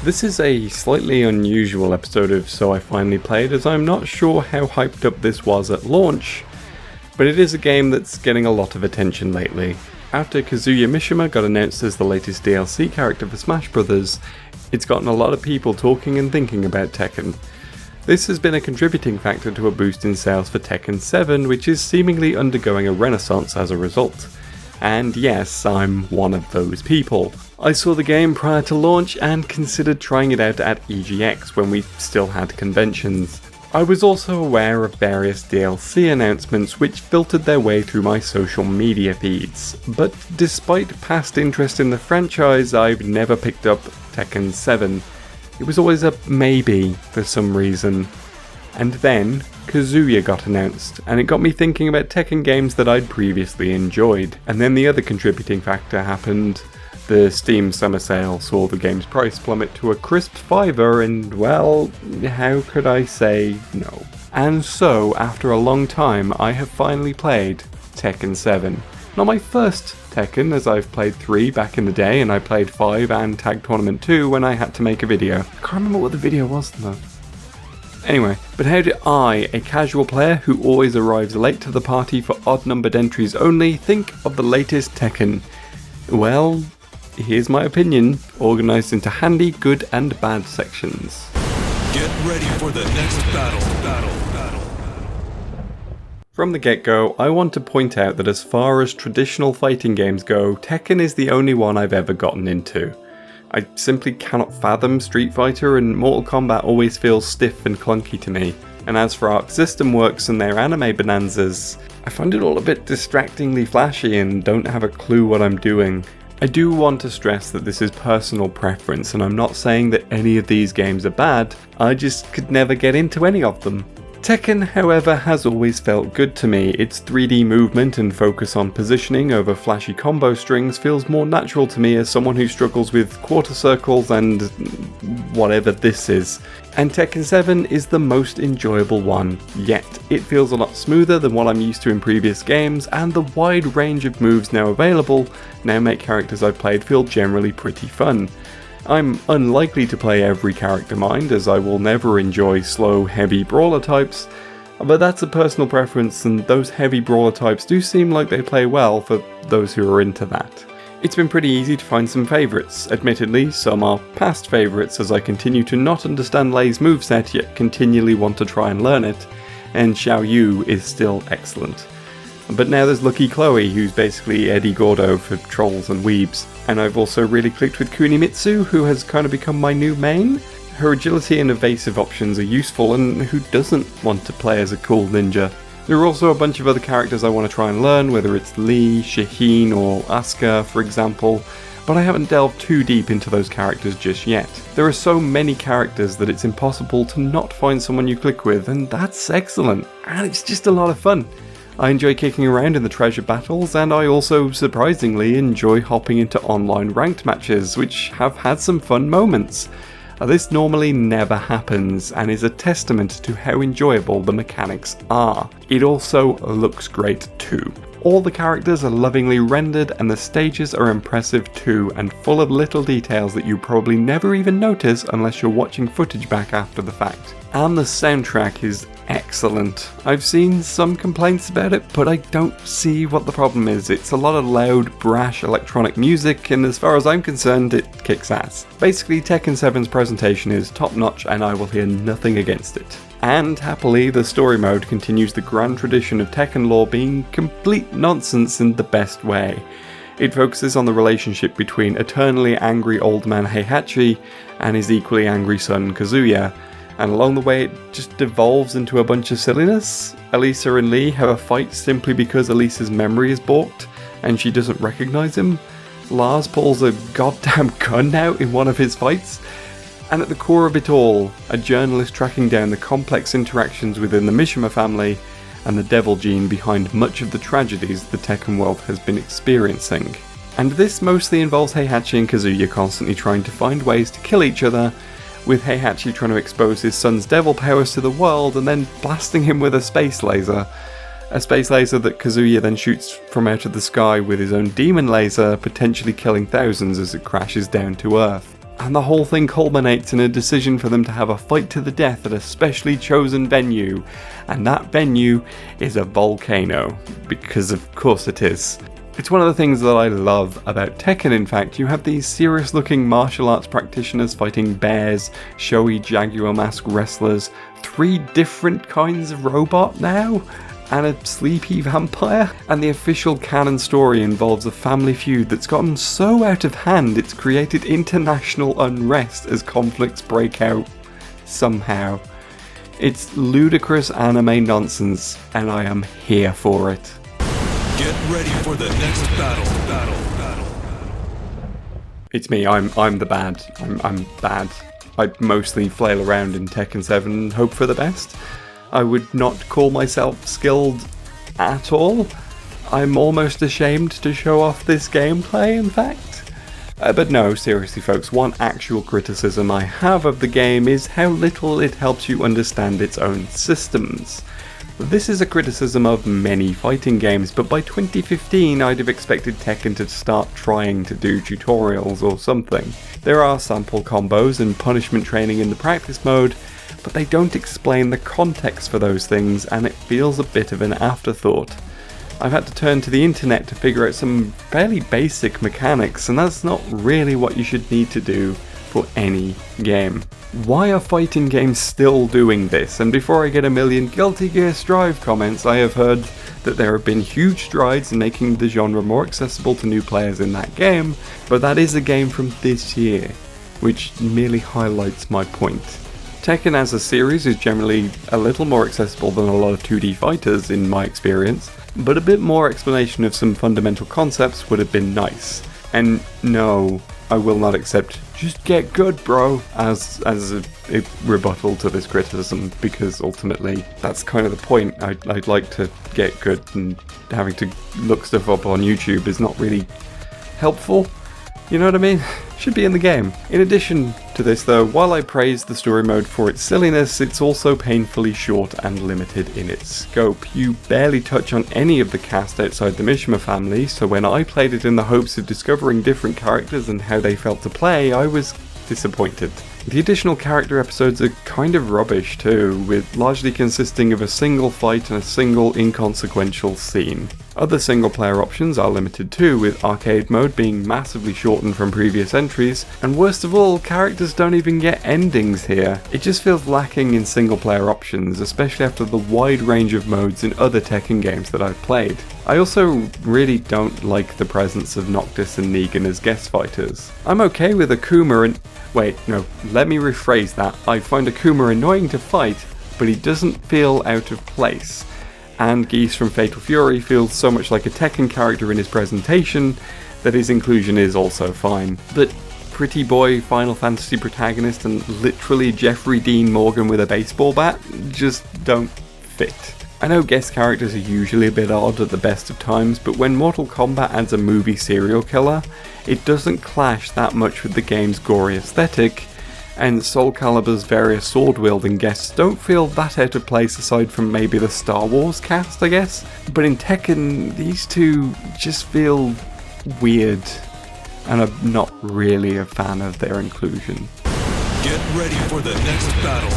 This is a slightly unusual episode of So I Finally Played, as I'm not sure how hyped up this was at launch, but it is a game that's getting a lot of attention lately. After Kazuya Mishima got announced as the latest DLC character for Smash Bros., it's gotten a lot of people talking and thinking about Tekken. This has been a contributing factor to a boost in sales for Tekken 7, which is seemingly undergoing a renaissance as a result. And yes, I'm one of those people. I saw the game prior to launch and considered trying it out at EGX when we still had conventions. I was also aware of various DLC announcements which filtered their way through my social media feeds, but despite past interest in the franchise, I've never picked up Tekken 7. It was always a maybe for some reason. And then Kazuya got announced, and it got me thinking about Tekken games that I'd previously enjoyed. And then the other contributing factor happened. The Steam summer sale saw the game's price plummet to a crisp $5, and well, how could I say no? And so, after a long time, I have finally played Tekken 7. Not my first Tekken, as I've played 3 back in the day, and I played 5 and Tag Tournament 2 when I had to make a video. I can't remember what the video was though. Anyway, but how did I, a casual player who always arrives late to the party for odd-numbered entries only, think of the latest Tekken? Well, here's my opinion, organised into handy, good and bad sections. Get ready for the next battle. From the get-go, I want to point out that as far as traditional fighting games go, Tekken is the only one I've ever gotten into. I simply cannot fathom Street Fighter, and Mortal Kombat always feels stiff and clunky to me. And as for Arc System Works and their anime bonanzas, I find it all a bit distractingly flashy and don't have a clue what I'm doing. I do want to stress that this is personal preference, and I'm not saying that any of these games are bad, I just could never get into any of them. Tekken, however, has always felt good to me. Its 3D movement and focus on positioning over flashy combo strings feels more natural to me as someone who struggles with quarter circles and whatever this is. And Tekken 7 is the most enjoyable one yet. It feels a lot smoother than what I'm used to in previous games, and the wide range of moves now available now make characters I've played feel generally pretty fun. I'm unlikely to play every character mind, as I will never enjoy slow, heavy brawler types, but that's a personal preference, and those heavy brawler types do seem like they play well for those who are into that. It's been pretty easy to find some favourites. Admittedly, some are past favourites as I continue to not understand Lei's moveset yet continually want to try and learn it, and Xiao Yu is still excellent. But now there's Lucky Chloe, who's basically Eddie Gordo for trolls and weebs. And I've also really clicked with Kunimitsu, who has kind of become my new main. Her agility and evasive options are useful, and who doesn't want to play as a cool ninja? There are also a bunch of other characters I want to try and learn, whether it's Lee, Shaheen or Asuka, for example, but I haven't delved too deep into those characters just yet. There are so many characters that it's impossible to not find someone you click with, and that's excellent, and it's just a lot of fun. I enjoy kicking around in the treasure battles, and I also, surprisingly, enjoy hopping into online ranked matches, which have had some fun moments. This normally never happens, and is a testament to how enjoyable the mechanics are. It also looks great too. All the characters are lovingly rendered, and the stages are impressive too, and full of little details that you probably never even notice unless you're watching footage back after the fact. And the soundtrack is excellent. I've seen some complaints about it, but I don't see what the problem is. It's a lot of loud, brash electronic music, and as far as I'm concerned, it kicks ass. Basically, Tekken 7's presentation is top notch, and I will hear nothing against it. And happily, the story mode continues the grand tradition of Tekken lore being complete nonsense in the best way. It focuses on the relationship between eternally angry old man Heihachi and his equally angry son Kazuya, and along the way it just devolves into a bunch of silliness. Elisa and Lee have a fight simply because Elisa's memory is balked and she doesn't recognise him. Lars pulls a goddamn gun out in one of his fights. And at the core of it all, a journalist tracking down the complex interactions within the Mishima family and the devil gene behind much of the tragedies the Tekken world has been experiencing. And this mostly involves Heihachi and Kazuya constantly trying to find ways to kill each other, with Heihachi trying to expose his son's devil powers to the world and then blasting him with a space laser. A space laser that Kazuya then shoots from out of the sky with his own demon laser, potentially killing thousands as it crashes down to Earth. and the whole thing culminates in a decision for them to have a fight to the death at a specially chosen venue, and that venue is a volcano, because of course it is. It's one of the things that I love about Tekken. In fact, you have these serious looking martial arts practitioners fighting bears, showy jaguar mask wrestlers, 3 different kinds of robot now, and a sleepy vampire. And the official canon story involves a family feud that's gotten so out of hand it's created international unrest as conflicts break out somehow. It's ludicrous anime nonsense, and I am here for it. Get ready for the next battle. It's me, I'm the bad. I'm bad. I mostly flail around in Tekken 7 and hope for the best. I would not call myself skilled at all. I'm almost ashamed to show off this gameplay, in fact. But no, seriously folks, one actual criticism I have of the game is how little it helps you understand its own systems. This is a criticism of many fighting games, but by 2015 I'd have expected Tekken to start trying to do tutorials or something. There are sample combos and punishment training in the practice mode, but they don't explain the context for those things, and it feels a bit of an afterthought. I've had to turn to the internet to figure out some fairly basic mechanics, and that's not really what you should need to do for any game. Why are fighting games still doing this? And before I get a million Guilty Gear Strive comments, I have heard that there have been huge strides in making the genre more accessible to new players in that game, but that is a game from this year, which merely highlights my point. Tekken as a series is generally a little more accessible than a lot of 2D fighters in my experience, but a bit more explanation of some fundamental concepts would have been nice. And no, I will not accept "just get good, bro" as a rebuttal to this criticism, because ultimately that's kind of the point. I'd like to get good, and having to look stuff up on YouTube is not really helpful. You know what I mean? Should be in the game. In addition to this though, while I praise the story mode for its silliness, it's also painfully short and limited in its scope. You barely touch on any of the cast outside the Mishima family, so when I played it in the hopes of discovering different characters and how they felt to play, I was disappointed. The additional character episodes are kind of rubbish too, with largely consisting of a single fight and a single inconsequential scene. Other single player options are limited too, with arcade mode being massively shortened from previous entries, and worst of all, characters don't even get endings here. It just feels lacking in single player options, especially after the wide range of modes in other Tekken games that I've played. I also really don't like the presence of Noctis and Negan as guest fighters. I'm okay with Akuma and... wait, no, let me rephrase that. I find Akuma annoying to fight, but he doesn't feel out of place. And Geese from Fatal Fury feels so much like a Tekken character in his presentation that his inclusion is also fine. But pretty boy Final Fantasy protagonist and literally Jeffrey Dean Morgan with a baseball bat just don't fit. I know guest characters are usually a bit odd at the best of times, but when Mortal Kombat adds a movie serial killer, it doesn't clash that much with the game's gory aesthetic, and Soul Calibur's various sword-wielding guests don't feel that out of place aside from maybe the Star Wars cast, I guess. But in Tekken, these two just feel weird, and I'm not really a fan of their inclusion. Get ready for the next battle.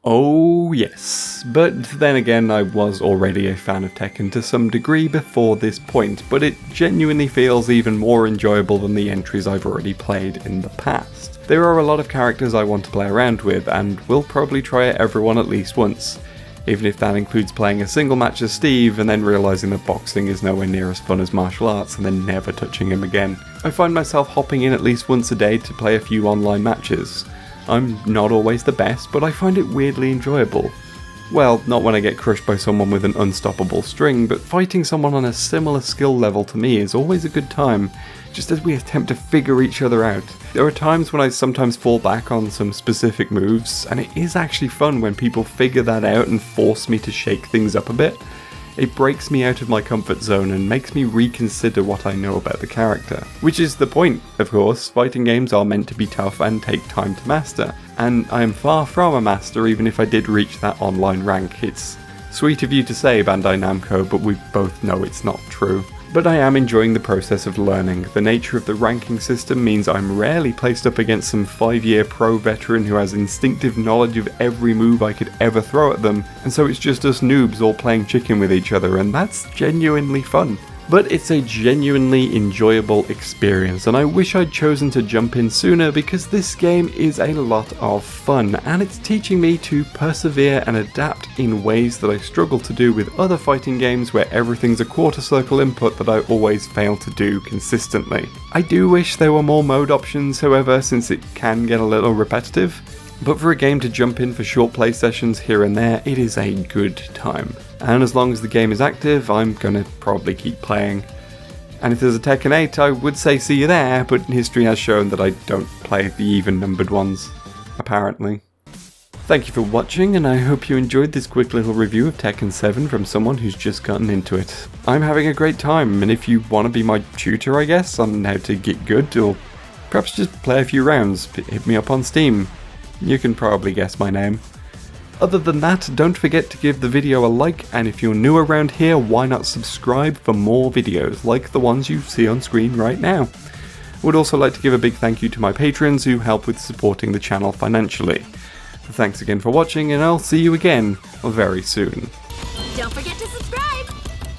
Oh yes, but then again I was already a fan of Tekken to some degree before this point, but it genuinely feels even more enjoyable than the entries I've already played in the past. There are a lot of characters I want to play around with, and will probably try everyone at least once, even if that includes playing a single match as Steve and then realising that boxing is nowhere near as fun as martial arts and then never touching him again. I find myself hopping in at least once a day to play a few online matches. I'm not always the best, but I find it weirdly enjoyable. Well, not when I get crushed by someone with an unstoppable string, but fighting someone on a similar skill level to me is always a good time, just as we attempt to figure each other out. There are times when I sometimes fall back on some specific moves, and it is actually fun when people figure that out and force me to shake things up a bit. It breaks me out of my comfort zone and makes me reconsider what I know about the character. Which is the point, of course. Fighting games are meant to be tough and take time to master. And I am far from a master even if I did reach that online rank. It's sweet of you to say, Bandai Namco, but we both know it's not true. But I am enjoying the process of learning. The nature of the ranking system means I'm rarely placed up against some 5-year pro veteran who has instinctive knowledge of every move I could ever throw at them, and so it's just us noobs all playing chicken with each other, and that's genuinely fun. But it's a genuinely enjoyable experience, and I wish I'd chosen to jump in sooner because this game is a lot of fun, and it's teaching me to persevere and adapt in ways that I struggle to do with other fighting games where everything's a quarter circle input that I always fail to do consistently. I do wish there were more mode options, however, since it can get a little repetitive. But for a game to jump in for short play sessions here and there, it is a good time. And as long as the game is active, I'm gonna probably keep playing. And if there's a Tekken 8, I would say see you there, but history has shown that I don't play the even-numbered ones, apparently. Thank you for watching, and I hope you enjoyed this quick little review of Tekken 7 from someone who's just gotten into it. I'm having a great time, and if you want to be my tutor, I guess, on how to get good, or perhaps just play a few rounds, hit me up on Steam. You can probably guess my name. Other than that, don't forget to give the video a like, and if you're new around here, why not subscribe for more videos like the ones you see on screen right now. Would also like to give a big thank you to my patrons who help with supporting the channel financially. Thanks again for watching, and I'll see you again very soon. Don't forget